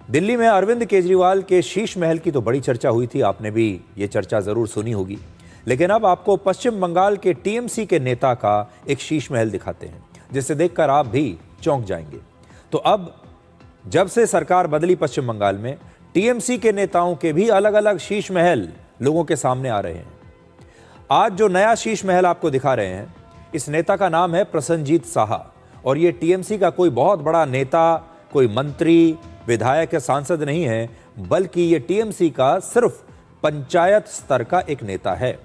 दिल्ली में अरविंद केजरीवाल के शीश महल की तो बड़ी चर्चा हुई थी, आपने भी ये चर्चा जरूर सुनी होगी। लेकिन अब आपको पश्चिम बंगाल के टीएमसी के नेता का एक शीश महल दिखाते हैं, जिसे देखकर आप भी चौंक जाएंगे। तो अब जब से सरकार बदली पश्चिम बंगाल में, टीएमसी के नेताओं के भी अलग अलग शीश महल लोगों के सामने आ रहे हैं। आज जो नया शीश महल आपको दिखा रहे हैं, इस नेता का नाम है प्रसन्नजीत साहा, और ये टीएमसी का कोई बहुत बड़ा नेता, कोई मंत्री, विधायक या सांसद नहीं है, बल्कि ये टीएमसी का सिर्फ पंचायत स्तर का एक नेता है।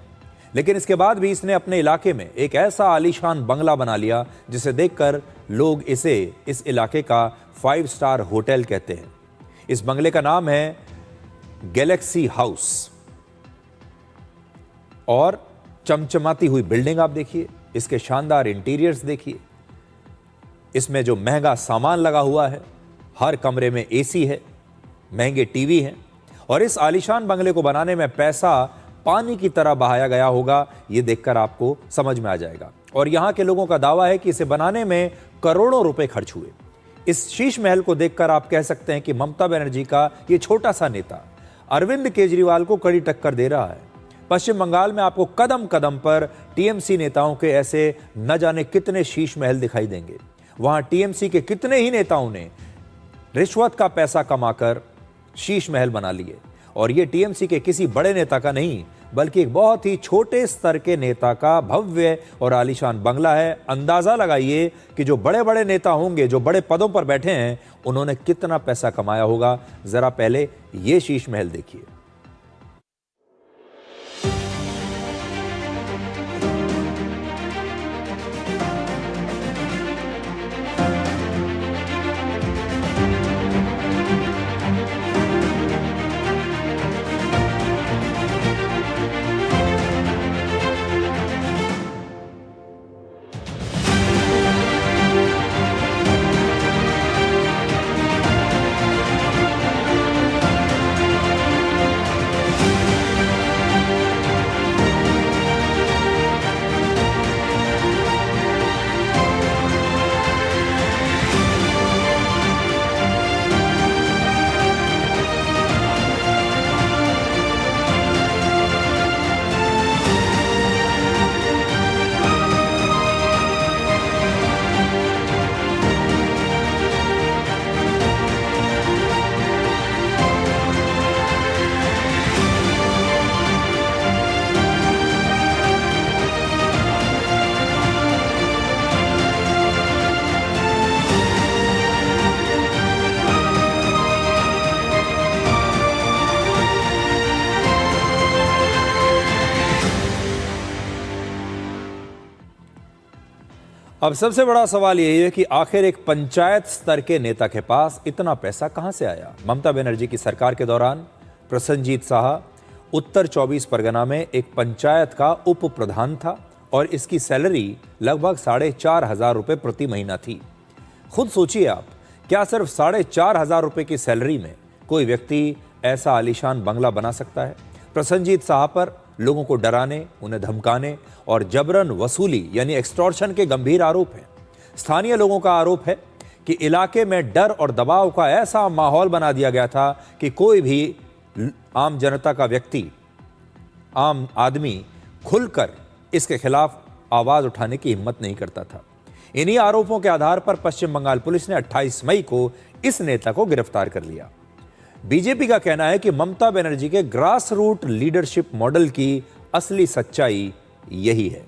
लेकिन इसके बाद भी इसने अपने इलाके में एक ऐसा आलीशान बंगला बना लिया जिसे देखकर लोग इसे इस इलाके का 5 स्टार होटल कहते हैं। इस बंगले का नाम है गैलेक्सी हाउस, और चमचमाती हुई बिल्डिंग आप देखिए, इसके शानदार इंटीरियर्स देखिए, इसमें जो महंगा सामान लगा हुआ है, हर कमरे में एसी है, महंगे टीवी हैं, और इस आलीशान बंगले को बनाने में पैसा पानी की तरह बहाया गया होगा, ये देखकर आपको समझ में आ जाएगा। और यहां के लोगों का दावा है कि इसे बनाने में करोड़ों रुपए खर्च हुए। इस शीश महल को देखकर आप कह सकते हैं कि ममता बनर्जी का ये छोटा सा नेता अरविंद केजरीवाल को कड़ी टक्कर दे रहा है। पश्चिम बंगाल में आपको कदम कदम पर टीएमसी नेताओं के ऐसे न जाने कितने शीश महल दिखाई देंगे। वहां टीएमसी के कितने ही नेताओं ने रिश्वत का पैसा कमाकर शीश महल बना लिए, और ये टीएमसी के किसी बड़े नेता का नहीं, बल्कि एक बहुत ही छोटे स्तर के नेता का भव्य और आलीशान बंगला है। अंदाजा लगाइए कि जो बड़े बड़े नेता होंगे, जो बड़े पदों पर बैठे हैं, उन्होंने कितना पैसा कमाया होगा। जरा पहले ये शीश महल देखिए। अब सबसे बड़ा सवाल यही है कि आखिर एक पंचायत स्तर के नेता के पास इतना पैसा कहां से आया। ममता बनर्जी की सरकार के दौरान प्रसन्नजीत साहा उत्तर 24 परगना में एक पंचायत का उप प्रधान था, और इसकी सैलरी लगभग 4,500 रुपये प्रति महीना थी। खुद सोचिए आप, क्या सिर्फ 4,500 रुपये की सैलरी में कोई व्यक्ति ऐसा आलीशान बंगला बना सकता है? प्रसन्नजीत साहा पर लोगों को डराने, उन्हें धमकाने और जबरन वसूली यानी एक्सटॉर्शन के गंभीर आरोप हैं। स्थानीय लोगों का आरोप है कि इलाके में डर और दबाव का ऐसा माहौल बना दिया गया था कि कोई भी आम जनता का व्यक्ति, आम आदमी खुलकर इसके खिलाफ आवाज उठाने की हिम्मत नहीं करता था। इन्हीं आरोपों के आधार पर पश्चिम बंगाल पुलिस ने 28 मई को इस नेता को गिरफ्तार कर लिया। बीजेपी का कहना है कि ममता बनर्जी के ग्रास रूट लीडरशिप मॉडल की असली सच्चाई यही है।